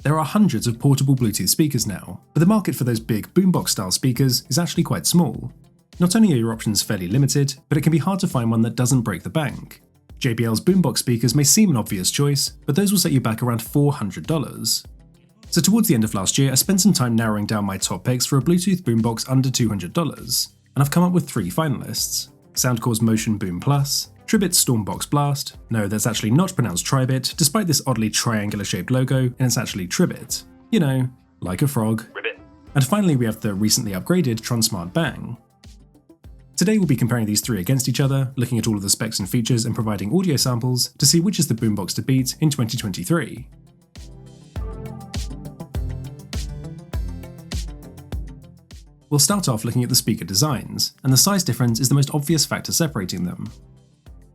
There are hundreds of portable Bluetooth speakers now, but the market for those big boombox-style speakers is actually quite small. Not only are your options fairly limited, but it can be hard to find one that doesn't break the bank. JBL's boombox speakers may seem an obvious choice, but those will set you back around $400. So towards the end of last year, I spent some time narrowing down my top picks for a Bluetooth boombox under $200, and I've come up with 3 finalists: Soundcore's Motion Boom Plus, Tribit's StormBox Blast, no, that's actually not pronounced Tribit, despite this oddly triangular-shaped logo, and it's actually Tribit. You know, like a frog. Ribbit. And finally we have the recently upgraded Tronsmart Bang. Today we'll be comparing these 3 against each other, looking at all of the specs and features and providing audio samples to see which is the boombox to beat in 2023. We'll start off looking at the speaker designs, and the size difference is the most obvious factor separating them.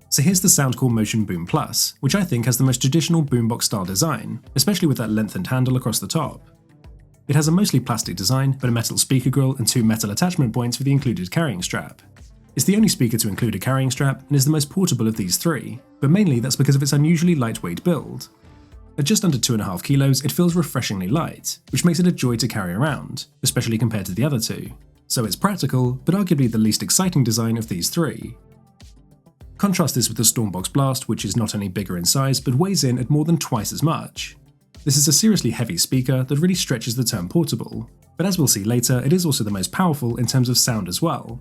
So here's the Soundcore Motion Boom Plus, which I think has the most traditional boombox style design, especially with that lengthened handle across the top. It has a mostly plastic design, but a metal speaker grille and 2 metal attachment points for the included carrying strap. It's the only speaker to include a carrying strap and is the most portable of these 3, but mainly that's because of its unusually lightweight build. At just under 2.5 kilos, it feels refreshingly light, which makes it a joy to carry around, especially compared to the other 2. So it's practical, but arguably the least exciting design of these 3. Contrast this with the StormBox Blast, which is not only bigger in size, but weighs in at more than twice as much. This is a seriously heavy speaker that really stretches the term portable, but as we'll see later, it is also the most powerful in terms of sound as well.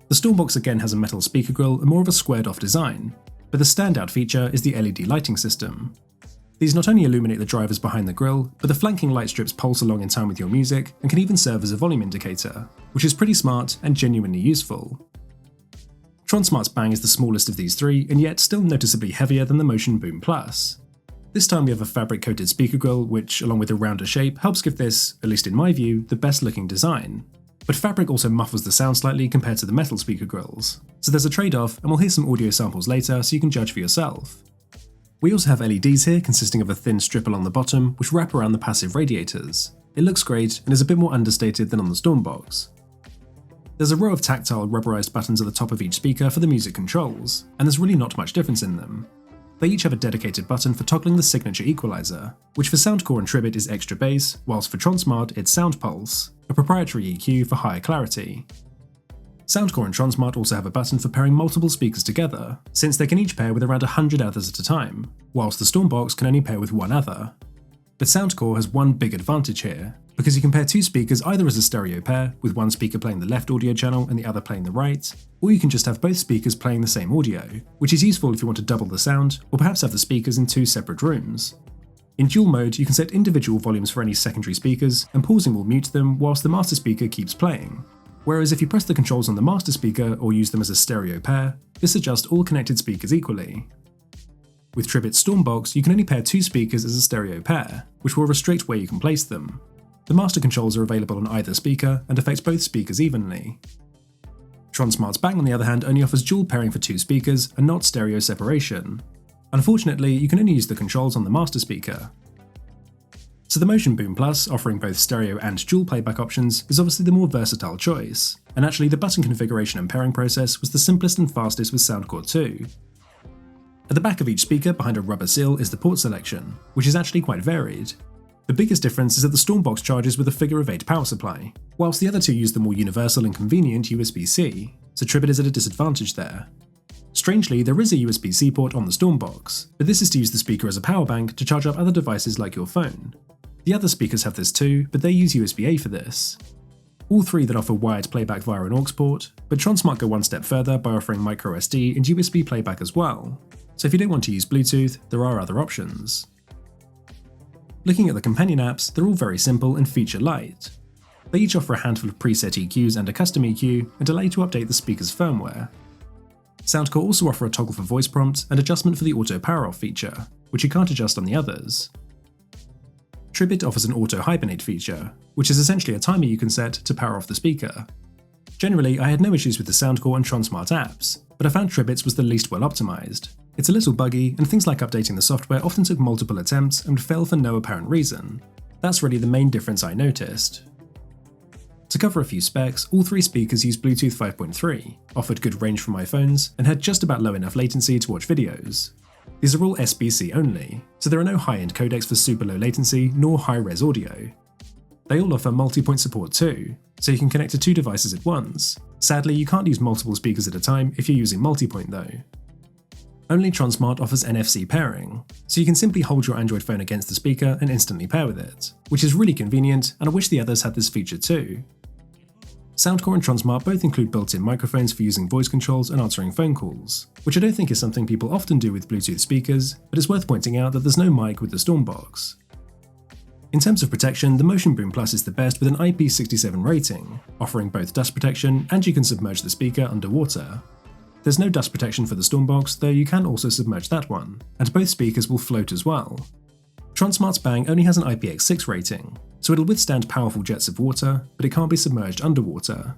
The StormBox again has a metal speaker grille and more of a squared-off design, but the standout feature is the LED lighting system. These not only illuminate the drivers behind the grille, but the flanking light strips pulse along in time with your music and can even serve as a volume indicator, which is pretty smart and genuinely useful. Tronsmart's Bang is the smallest of these 3, and yet still noticeably heavier than the Motion Boom Plus. This time we have a fabric-coated speaker grille, which, along with a rounder shape, helps give this, at least in my view, the best-looking design. But fabric also muffles the sound slightly compared to the metal speaker grilles, so there's a trade-off, and we'll hear some audio samples later so you can judge for yourself. We also have LEDs here consisting of a thin strip along the bottom, which wrap around the passive radiators. It looks great, and is a bit more understated than on the StormBox. There's a row of tactile rubberized buttons at the top of each speaker for the music controls, and there's really not much difference in them. They each have a dedicated button for toggling the signature equalizer, which for Soundcore and Tribit is extra bass, whilst for Tronsmart it's Sound Pulse, a proprietary EQ for higher clarity. Soundcore and Tronsmart also have a button for pairing multiple speakers together, since they can each pair with around 100 others at a time, whilst the StormBox can only pair with one other. But Soundcore has one big advantage here, because you can pair 2 speakers either as a stereo pair, with one speaker playing the left audio channel and the other playing the right, or you can just have both speakers playing the same audio, which is useful if you want to double the sound, or perhaps have the speakers in 2 separate rooms. In dual mode, you can set individual volumes for any secondary speakers, and pausing will mute them whilst the master speaker keeps playing. Whereas if you press the controls on the master speaker or use them as a stereo pair, this adjusts all connected speakers equally. With Tribit's StormBox, you can only pair 2 speakers as a stereo pair, which will restrict where you can place them. The master controls are available on either speaker and affect both speakers evenly. Tronsmart's Bang on the other hand only offers dual pairing for 2 speakers and not stereo separation. Unfortunately, you can only use the controls on the master speaker. So the Motion Boom Plus, offering both stereo and dual playback options, is obviously the more versatile choice, and actually the button configuration and pairing process was the simplest and fastest with Soundcore too. At the back of each speaker behind a rubber seal is the port selection, which is actually quite varied. The biggest difference is that the StormBox charges with a figure of 8 power supply, whilst the other 2 use the more universal and convenient USB-C, so Tribit is at a disadvantage there. Strangely, there is a USB-C port on the StormBox, but this is to use the speaker as a power bank to charge up other devices like your phone. The other speakers have this too, but they use USB-A for this. All 3 that offer wired playback via an aux port, but Tronsmart go one step further by offering microSD and USB playback as well, so if you don't want to use Bluetooth, there are other options. Looking at the companion apps, they're all very simple and feature light. They each offer a handful of preset EQs and a custom EQ, and allow you to update the speaker's firmware. Soundcore also offer a toggle for voice prompts and adjustment for the auto power off feature, which you can't adjust on the others. Tribit offers an auto hibernate feature, which is essentially a timer you can set to power off the speaker. Generally, I had no issues with the Soundcore and Tronsmart apps, but I found Tribit's was the least well optimized. It's a little buggy, and things like updating the software often took multiple attempts and would fail for no apparent reason. That's really the main difference I noticed. To cover a few specs, all 3 speakers use Bluetooth 5.3, offered good range from my phones, and had just about low enough latency to watch videos. These are all SBC only, so there are no high-end codecs for super low latency nor high-res audio. They all offer multi-point support too, so you can connect to 2 devices at once. Sadly, you can't use multiple speakers at a time if you're using multi-point though. Only Tronsmart offers NFC pairing, so you can simply hold your Android phone against the speaker and instantly pair with it, which is really convenient, and I wish the others had this feature too. Soundcore and Tronsmart both include built-in microphones for using voice controls and answering phone calls, which I don't think is something people often do with Bluetooth speakers, but it's worth pointing out that there's no mic with the StormBox. In terms of protection, the Motion Boom Plus is the best with an IP67 rating, offering both dust protection and you can submerge the speaker underwater. There's no dust protection for the StormBox, though you can also submerge that one, and both speakers will float as well. Tronsmart's Bang only has an IPX6 rating, so it'll withstand powerful jets of water, but it can't be submerged underwater.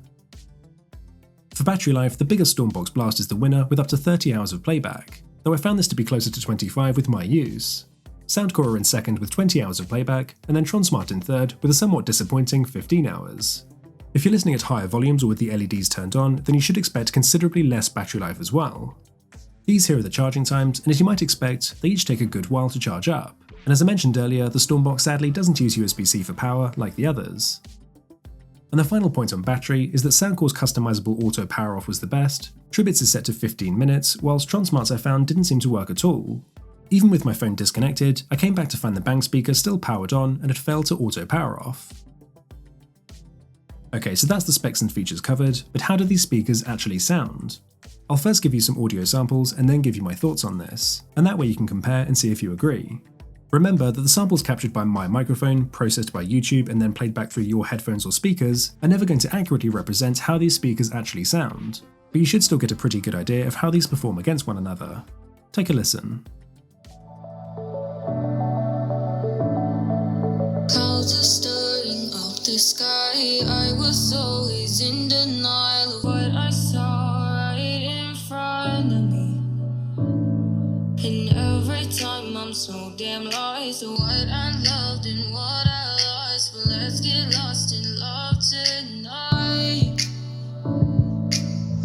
For battery life, the bigger StormBox Blast is the winner with up to 30 hours of playback, though I found this to be closer to 25 with my use. Soundcore are in second with 20 hours of playback, and then Tronsmart in third with a somewhat disappointing 15 hours. If you're listening at higher volumes or with the LEDs turned on, then you should expect considerably less battery life as well. These here are the charging times, and as you might expect, they each take a good while to charge up, and as I mentioned earlier, the StormBox sadly doesn't use USB-C for power like the others. And the final point on battery is that Soundcore's customizable auto power off was the best, Tribit's is set to 15 minutes, whilst Tronsmart's I found didn't seem to work at all. Even with my phone disconnected, I came back to find the Bang speaker still powered on and had failed to auto power off. Okay, so that's the specs and features covered, but how do these speakers actually sound? I'll first give you some audio samples and then give you my thoughts on this, and that way you can compare and see if you agree. Remember that the samples captured by my microphone, processed by YouTube and then played back through your headphones or speakers, are never going to accurately represent how these speakers actually sound, but you should still get a pretty good idea of how these perform against one another. Take a listen. Sky, I was always in denial of what I saw right in front of me. And every time I'm so damn lost to what I loved and what I lost. But let's get lost in love tonight.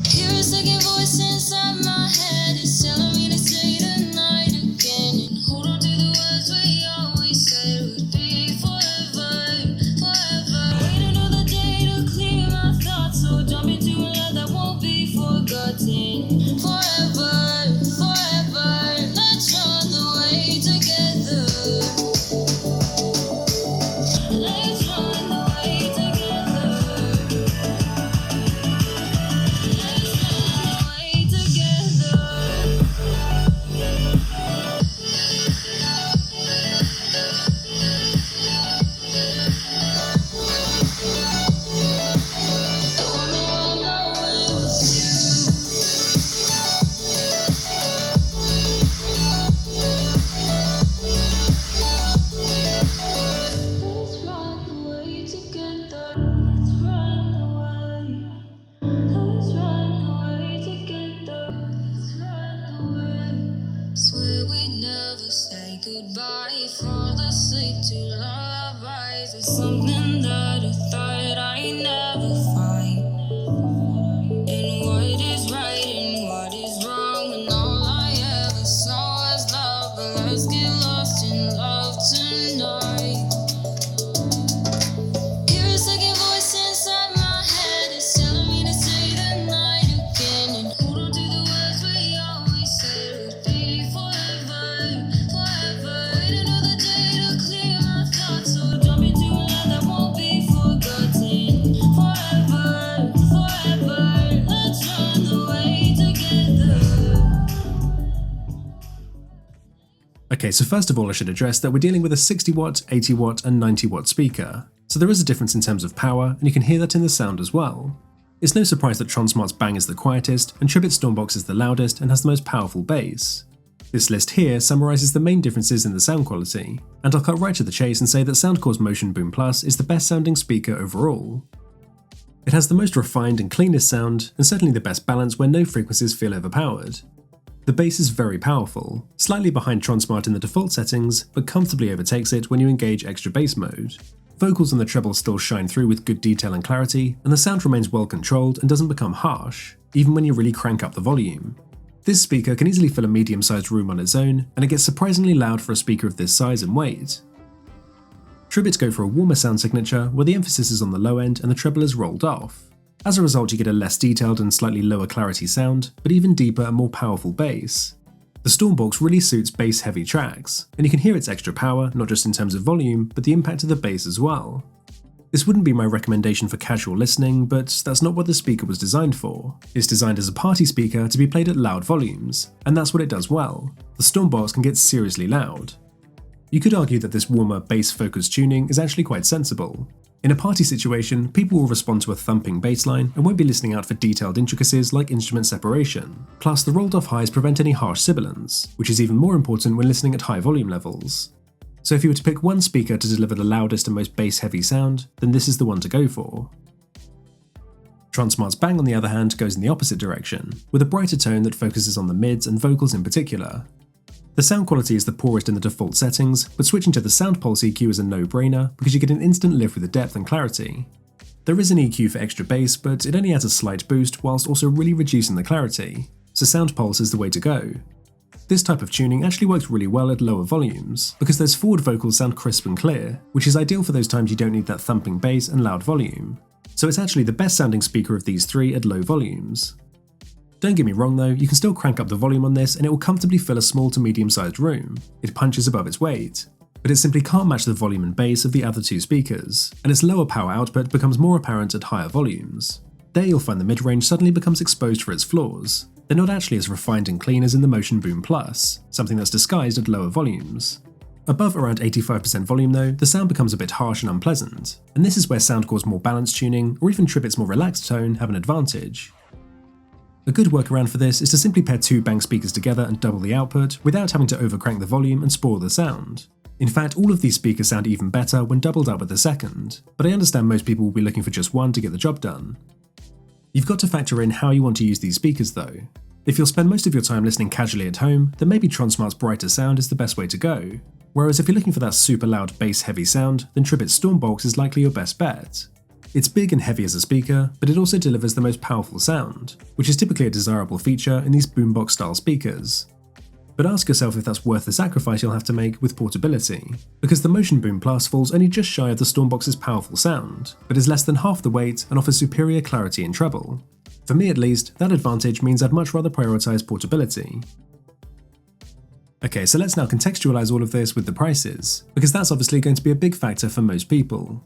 Hear a second voice inside my head, it's telling me to say the night again. And hold on to the words we always said would be forever, forever. Wait another day to clear my thoughts, so jump into a love that won't be forgotten. Forever, forever, let's run away together. Let's run away together. Let's run away together. Don't know I'm with you. Let's run away together. Let's run away. Let's run away together. Let's run away. Swear we'd never say goodbye. Fall asleep to lullabies. It's something that I thought I'd never find. And what is right and what is wrong, and all I ever saw was love. But let's get lost in love tonight. Hear a second voice inside my head, it's telling me to say the night again. And hold on to the words we always said would be forever, forever. Wait another day to clear my thoughts, so jump into a love that won't be forgotten. Forever, forever, let's run away together. Okay, so first of all I should address that we're dealing with a 60 watt, 80 watt and 90 watt speaker, so there is a difference in terms of power and you can hear that in the sound as well. It's no surprise that Tronsmart's Bang is the quietest and Tribit's StormBox is the loudest and has the most powerful bass. This list here summarises the main differences in the sound quality, and I'll cut right to the chase and say that Soundcore's Motion Boom Plus is the best sounding speaker overall. It has the most refined and cleanest sound, and certainly the best balance where no frequencies feel overpowered. The bass is very powerful, slightly behind Tronsmart in the default settings, but comfortably overtakes it when you engage extra bass mode. Vocals and the treble still shine through with good detail and clarity, and the sound remains well controlled and doesn't become harsh, even when you really crank up the volume. This speaker can easily fill a medium-sized room on its own, and it gets surprisingly loud for a speaker of this size and weight. Tribits go for a warmer sound signature where the emphasis is on the low end and the treble is rolled off. As a result, you get a less detailed and slightly lower clarity sound, but even deeper and more powerful bass. The StormBox really suits bass-heavy tracks, and you can hear its extra power not just in terms of volume, but the impact of the bass as well. This wouldn't be my recommendation for casual listening, but that's not what the speaker was designed for. It's designed as a party speaker to be played at loud volumes, and that's what it does well. The StormBox can get seriously loud. You could argue that this warmer bass-focused tuning is actually quite sensible. In a party situation, people will respond to a thumping bass line and won't be listening out for detailed intricacies like instrument separation. Plus, the rolled-off highs prevent any harsh sibilance, which is even more important when listening at high volume levels. So if you were to pick one speaker to deliver the loudest and most bass-heavy sound, then this is the one to go for. Tronsmart's Bang, on the other hand, goes in the opposite direction, with a brighter tone that focuses on the mids and vocals in particular. The sound quality is the poorest in the default settings, but switching to the Sound Pulse EQ is a no-brainer because you get an instant lift with the depth and clarity. There is an EQ for extra bass, but it only adds a slight boost whilst also really reducing the clarity, so Sound Pulse is the way to go. This type of tuning actually works really well at lower volumes, because those forward vocals sound crisp and clear, which is ideal for those times you don't need that thumping bass and loud volume. So it's actually the best sounding speaker of these three at low volumes. Don't get me wrong though, you can still crank up the volume on this and it will comfortably fill a small to medium sized room. It punches above its weight. But it simply can't match the volume and bass of the other two speakers, and its lower power output becomes more apparent at higher volumes. There you'll find the mid-range suddenly becomes exposed for its flaws. They're not actually as refined and clean as in the Motion Boom Plus, something that's disguised at lower volumes. Above around 85% volume though, the sound becomes a bit harsh and unpleasant, and this is where Soundcore's more balanced tuning, or even Tribit's more relaxed tone, have an advantage. A good workaround for this is to simply pair two Bang speakers together and double the output without having to overcrank the volume and spoil the sound. In fact, all of these speakers sound even better when doubled up with the second, but I understand most people will be looking for just one to get the job done. You've got to factor in how you want to use these speakers though. If you'll spend most of your time listening casually at home, then maybe Tronsmart's brighter sound is the best way to go. Whereas if you're looking for that super loud bass-heavy sound, then Tribit's StormBox is likely your best bet. It's big and heavy as a speaker, but it also delivers the most powerful sound, which is typically a desirable feature in these boombox-style speakers. But ask yourself if that's worth the sacrifice you'll have to make with portability, because the Motion Boom Plus falls only just shy of the StormBox's powerful sound, but is less than half the weight and offers superior clarity and treble. For me at least, that advantage means I'd much rather prioritise portability. Okay, so let's now contextualise all of this with the prices, because that's obviously going to be a big factor for most people.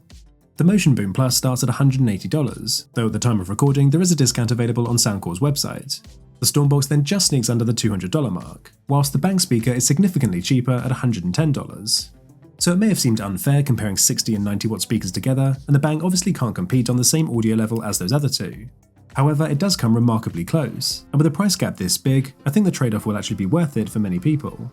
The Motion Boom Plus starts at $180, though at the time of recording there is a discount available on Soundcore's website. The StormBox then just sneaks under the $200 mark, whilst the Bang speaker is significantly cheaper at $110. So it may have seemed unfair comparing 60 and 90 watt speakers together, and the Bang obviously can't compete on the same audio level as those other two. However, it does come remarkably close, and with a price gap this big, I think the trade-off will actually be worth it for many people.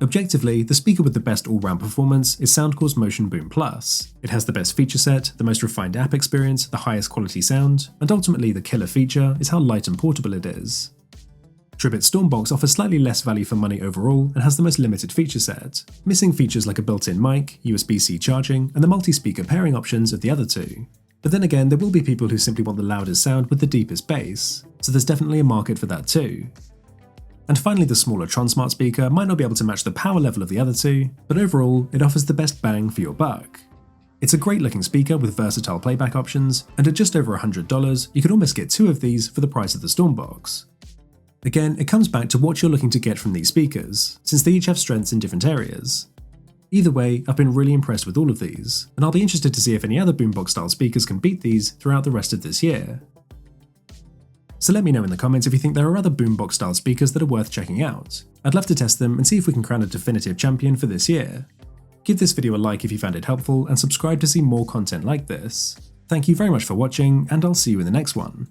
Objectively, the speaker with the best all-round performance is Soundcore's Motion Boom Plus. It has the best feature set, the most refined app experience, the highest quality sound, and ultimately the killer feature is how light and portable it is. Tribit's StormBox offers slightly less value for money overall and has the most limited feature set, missing features like a built-in mic, USB-C charging, and the multi-speaker pairing options of the other two. But then again, there will be people who simply want the loudest sound with the deepest bass, so there's definitely a market for that too. And finally, the smaller Tronsmart speaker might not be able to match the power level of the other two, but overall, it offers the best bang for your buck. It's a great looking speaker with versatile playback options, and at just over $100, you could almost get two of these for the price of the StormBox. Again, it comes back to what you're looking to get from these speakers, since they each have strengths in different areas. Either way, I've been really impressed with all of these, and I'll be interested to see if any other boombox style speakers can beat these throughout the rest of this year. So let me know in the comments if you think there are other boombox style speakers that are worth checking out. I'd love to test them and see if we can crown a definitive champion for this year. Give this video a like if you found it helpful and subscribe to see more content like this. Thank you very much for watching, and I'll see you in the next one.